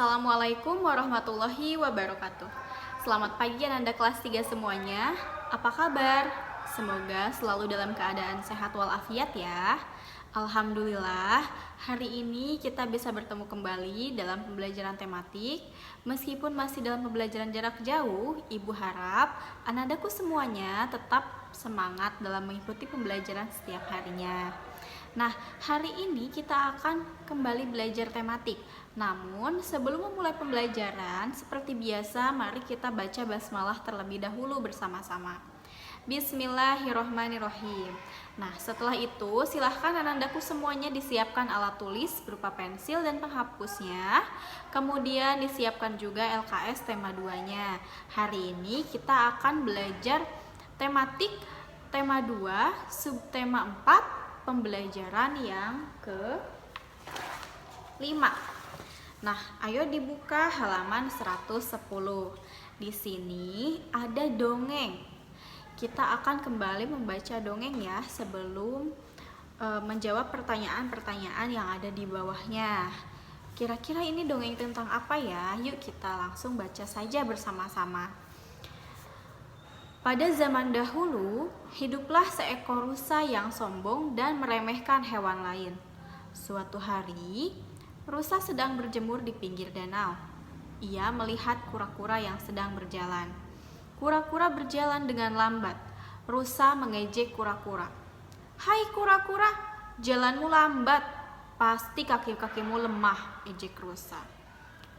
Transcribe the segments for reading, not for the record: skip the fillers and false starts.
Assalamualaikum warahmatullahi wabarakatuh. Selamat pagi Ananda kelas 3 semuanya. Apa kabar? Semoga selalu dalam keadaan sehat walafiat ya. Alhamdulillah, hari ini kita bisa bertemu kembali dalam pembelajaran tematik. Meskipun masih dalam pembelajaran jarak jauh, Ibu harap Anandaku semuanya tetap semangat dalam mengikuti pembelajaran setiap harinya. Nah, hari ini kita akan kembali belajar tematik. Namun, sebelum memulai pembelajaran, seperti biasa, mari kita baca basmalah terlebih dahulu bersama-sama. Bismillahirrohmanirrohim. Nah, setelah itu, silahkan anandaku semuanya disiapkan alat tulis berupa pensil dan penghapusnya. Kemudian disiapkan juga LKS tema 2-nya. Hari ini kita akan belajar tematik tema 2, subtema 4, pembelajaran yang ke-5. Nah, ayo dibuka halaman 110. Di sini ada dongeng. Kita akan kembali membaca dongeng ya sebelum menjawab pertanyaan-pertanyaan yang ada di bawahnya. Kira-kira ini dongeng tentang apa ya? Yuk kita langsung baca saja bersama-sama. Pada zaman dahulu, hiduplah seekor rusa yang sombong dan meremehkan hewan lain. Suatu hari, rusa sedang berjemur di pinggir danau. Ia melihat kura-kura yang sedang berjalan. Kura-kura berjalan dengan lambat. Rusa mengejek kura-kura. "Hai kura-kura, jalanmu lambat. Pasti kaki-kakimu lemah," ejek rusa.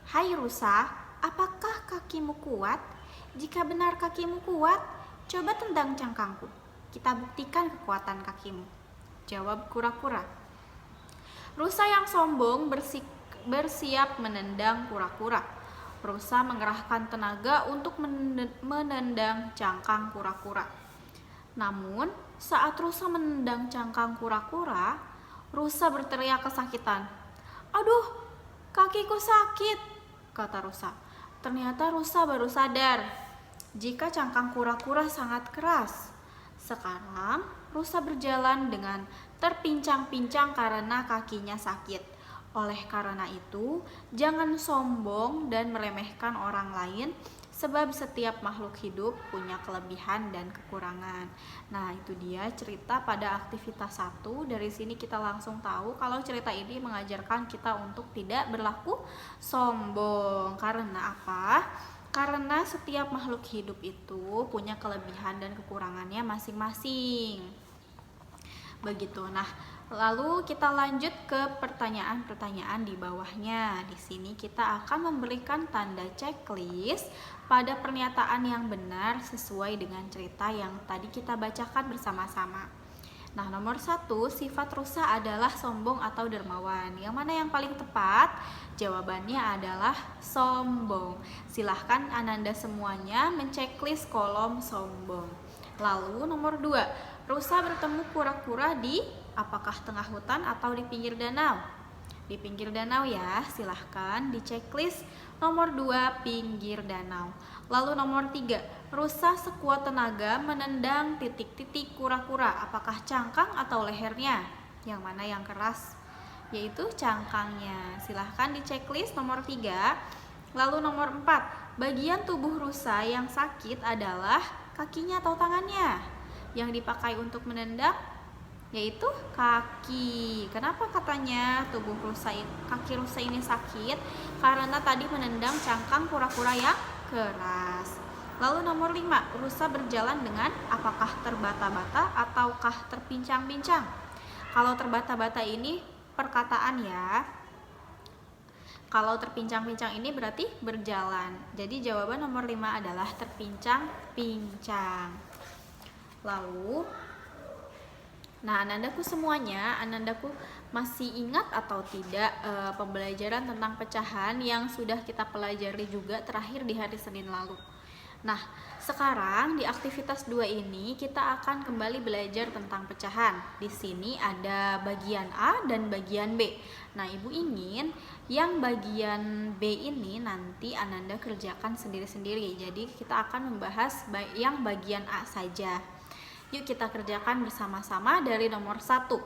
"Hai rusa, apakah kakimu kuat? Jika benar kakimu kuat, coba tendang cangkangku. Kita buktikan kekuatan kakimu," jawab kura-kura. Rusa yang sombong bersiap menendang kura-kura. Rusa mengerahkan tenaga untuk menendang cangkang kura-kura. Namun, saat rusa menendang cangkang kura-kura, rusa berteriak kesakitan. "Aduh, kakiku sakit," kata rusa. Ternyata rusa baru sadar jika cangkang kura-kura sangat keras. Sekarang, rusa berjalan dengan terpincang-pincang karena kakinya sakit. Oleh karena itu, jangan sombong dan meremehkan orang lain, sebab setiap makhluk hidup punya kelebihan dan kekurangan. Nah, itu dia cerita pada aktivitas 1. Dari sini kita langsung tahu kalau cerita ini mengajarkan kita untuk tidak berlaku sombong. Karena apa? Karena setiap makhluk hidup itu punya kelebihan dan kekurangannya masing-masing. Begitu. Nah, lalu kita lanjut ke pertanyaan-pertanyaan di bawahnya. Di sini kita akan memberikan tanda checklist pada pernyataan yang benar sesuai dengan cerita yang tadi kita bacakan bersama-sama. Nah, nomor 1, sifat rusa adalah sombong atau dermawan. Yang mana yang paling tepat? Jawabannya adalah sombong. Silahkan ananda semuanya menceklis kolom sombong. Lalu nomor 2, rusa bertemu kura-kura di apakah tengah hutan atau di pinggir danau? Di pinggir danau ya, silahkan diceklis. Nomor 2, pinggir danau. Lalu nomor 3, rusa sekuat tenaga menendang titik-titik kura-kura. Apakah cangkang atau lehernya? Yang mana yang keras? Yaitu cangkangnya. Silahkan diceklis nomor 3. Lalu nomor 4, bagian tubuh rusa yang sakit adalah kakinya atau tangannya. Yang dipakai untuk menendang yaitu kaki. Kenapa katanya kaki rusa ini sakit? Karena tadi menendang cangkang kura-kura yang keras. Lalu nomor 5, rusa berjalan dengan apakah terbata-bata ataukah terpincang-pincang? Kalau terbata-bata ini perkataan ya. Kalau terpincang-pincang ini berarti berjalan. Jadi jawaban nomor 5 adalah terpincang-pincang. Lalu, nah, anandaku semuanya, anandaku masih ingat atau tidak pembelajaran tentang pecahan yang sudah kita pelajari juga terakhir di hari Senin lalu. Nah, sekarang di aktivitas 2 ini kita akan kembali belajar tentang pecahan. Di sini ada bagian A dan bagian B. Nah, Ibu ingin yang bagian B ini nanti ananda kerjakan sendiri-sendiri. Jadi kita akan membahas yang bagian A saja. Yuk kita kerjakan bersama-sama dari nomor 1.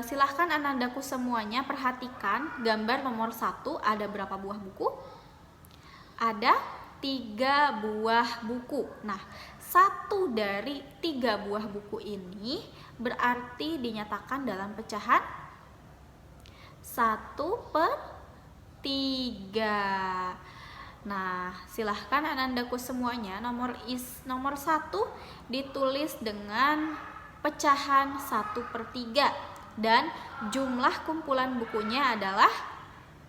Silahkan anandaku semuanya perhatikan gambar nomor 1 ada berapa buah buku? Ada 3 buah buku. Nah, 1 dari 3 buah buku ini berarti dinyatakan dalam pecahan 1/3. Nah, silahkan anandaku semuanya nomor 1 ditulis dengan pecahan 1/3 dan jumlah kumpulan bukunya adalah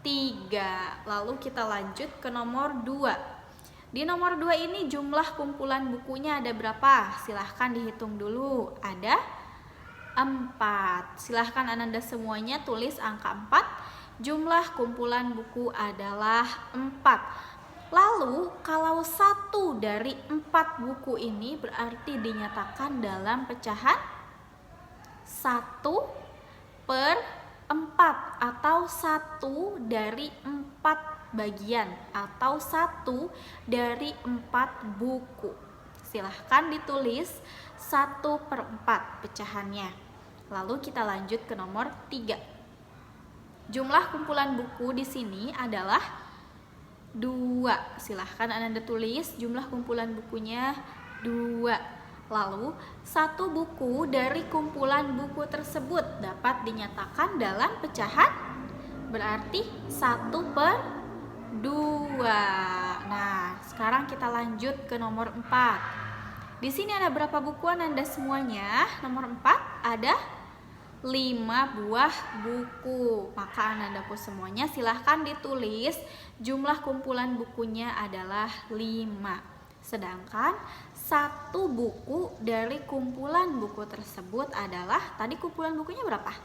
3. Lalu kita lanjut ke nomor 2. Di nomor 2 ini jumlah kumpulan bukunya ada berapa? Silahkan dihitung dulu. Ada 4. Silahkan ananda semuanya tulis angka 4. Jumlah kumpulan buku adalah 4. Lalu kalau 1 dari 4 buku ini berarti dinyatakan dalam pecahan 1/4 atau 1 dari 4 bagian atau 1 dari 4 buku. Silahkan ditulis 1/4 pecahannya. Lalu kita lanjut ke nomor 3. Jumlah kumpulan buku di sini adalah 2. Silahkan ananda tulis jumlah kumpulan bukunya 2. Lalu, 1 buku dari kumpulan buku tersebut dapat dinyatakan dalam pecahan berarti 1/2. Nah, sekarang kita lanjut ke nomor 4. Di sini ada berapa buku ananda semuanya? Nomor 4 ada 5 buah buku. Maka anandaku semuanya silahkan ditulis jumlah kumpulan bukunya adalah 5. Sedangkan 1 buku dari kumpulan buku tersebut adalah, tadi kumpulan bukunya berapa?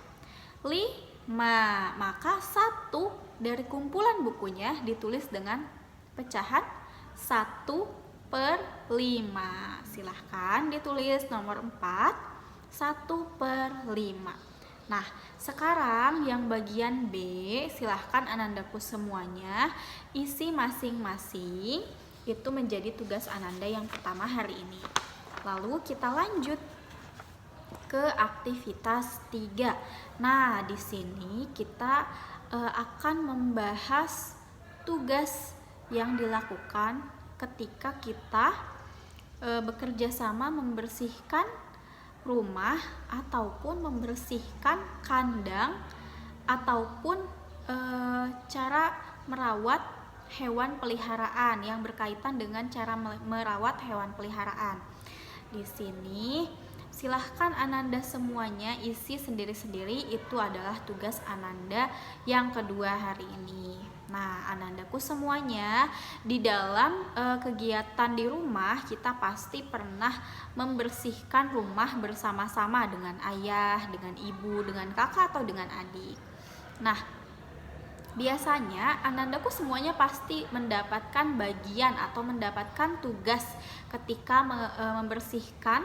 5. Maka 1 dari kumpulan bukunya ditulis dengan pecahan 1/5. Silahkan ditulis nomor 4 1/5. Nah, sekarang yang bagian B, silahkan anandaku semuanya isi masing-masing. Itu menjadi tugas ananda yang pertama hari ini. Lalu kita lanjut ke aktivitas 3. Nah, di sini kita akan membahas tugas yang dilakukan ketika kita bekerja sama membersihkan rumah ataupun membersihkan kandang ataupun cara merawat hewan peliharaan yang berkaitan dengan cara merawat hewan peliharaan. Di sini silahkan ananda semuanya isi sendiri-sendiri, itu adalah tugas ananda yang kedua hari ini. Nah, anandaku semuanya di dalam kegiatan di rumah kita pasti pernah membersihkan rumah bersama-sama dengan ayah, dengan ibu, dengan kakak atau dengan adik. Nah, biasanya anandaku semuanya pasti mendapatkan bagian atau mendapatkan tugas ketika membersihkan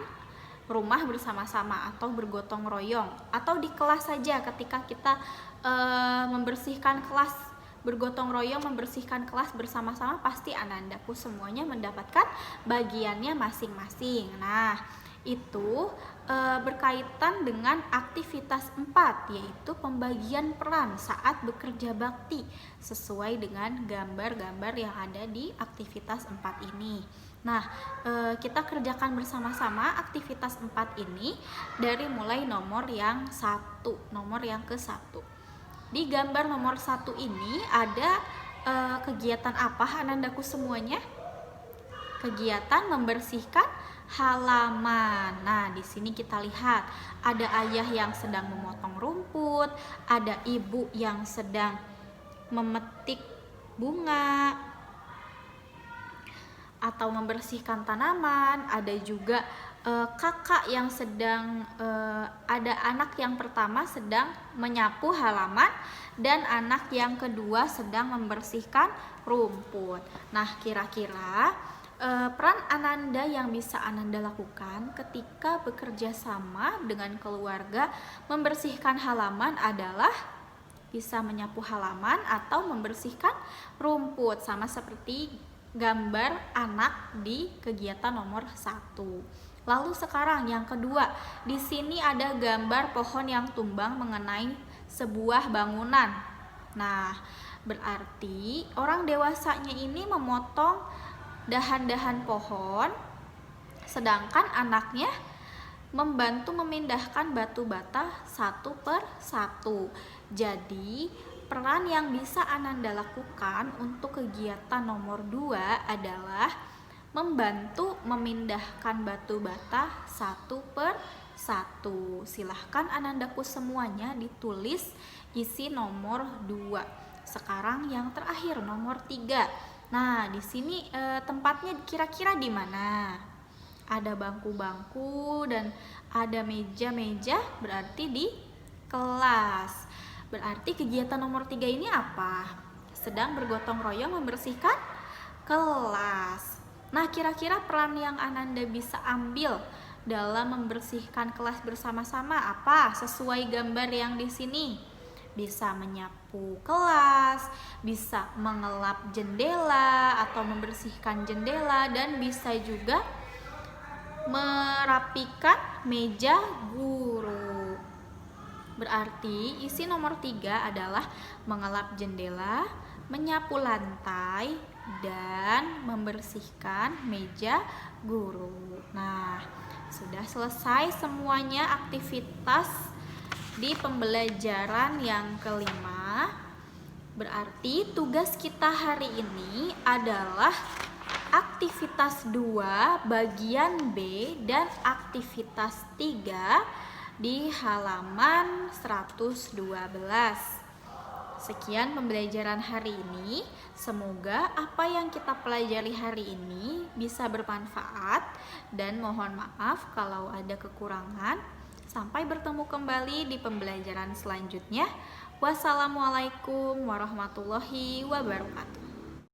rumah bersama-sama atau bergotong royong, atau di kelas saja ketika kita membersihkan kelas, bergotong royong membersihkan kelas bersama-sama, pasti anandaku semuanya mendapatkan bagiannya masing-masing. Nah, itu berkaitan dengan aktivitas 4, yaitu pembagian peran saat bekerja bakti sesuai dengan gambar-gambar yang ada di aktivitas 4 ini. Nah, kita kerjakan bersama-sama aktivitas 4 ini dari mulai nomor yang 1, nomor yang ke-1. Di gambar nomor 1 ini ada kegiatan apa anandaku semuanya? Kegiatan membersihkan halaman. Nah, di sini kita lihat ada ayah yang sedang memotong rumput, ada ibu yang sedang memetik bunga atau membersihkan tanaman, ada juga kakak yang sedang ada anak yang pertama sedang menyapu halaman dan anak yang kedua sedang membersihkan rumput. Nah, kira-kira peran ananda yang bisa ananda lakukan ketika bekerja sama dengan keluarga membersihkan halaman adalah bisa menyapu halaman atau membersihkan rumput, sama seperti gambar anak di kegiatan nomor 1. Lalu sekarang yang kedua, di sini ada gambar pohon yang tumbang mengenai sebuah bangunan. Nah, berarti orang dewasanya ini memotong dahan-dahan pohon, sedangkan anaknya membantu memindahkan batu bata satu per satu. Jadi, peran yang bisa Ananda lakukan untuk kegiatan nomor 2 adalah membantu memindahkan batu bata satu per satu. Silahkan Anandaku semuanya ditulis isi nomor 2. Sekarang yang terakhir nomor 3. Nah, di sini tempatnya kira-kira di mana? Ada bangku-bangku dan ada meja-meja, berarti di kelas. Berarti kegiatan nomor 3 ini apa? Sedang bergotong royong membersihkan kelas. Nah, kira-kira peran yang Ananda bisa ambil dalam membersihkan kelas bersama-sama apa? Sesuai gambar yang di sini. Bisa menyapu kelas, bisa mengelap jendela atau membersihkan jendela, dan bisa juga merapikan meja guru. Berarti isi nomor 3 adalah mengelap jendela, menyapu lantai, dan membersihkan meja guru. Nah, sudah selesai semuanya aktivitas di pembelajaran yang kelima. Berarti tugas kita hari ini adalah aktivitas 2 bagian B dan aktivitas 3 di halaman 112. Sekian pembelajaran hari ini. Semoga apa yang kita pelajari hari ini bisa bermanfaat, dan mohon maaf kalau ada kekurangan. Sampai bertemu kembali di pembelajaran selanjutnya. Wassalamualaikum warahmatullahi wabarakatuh.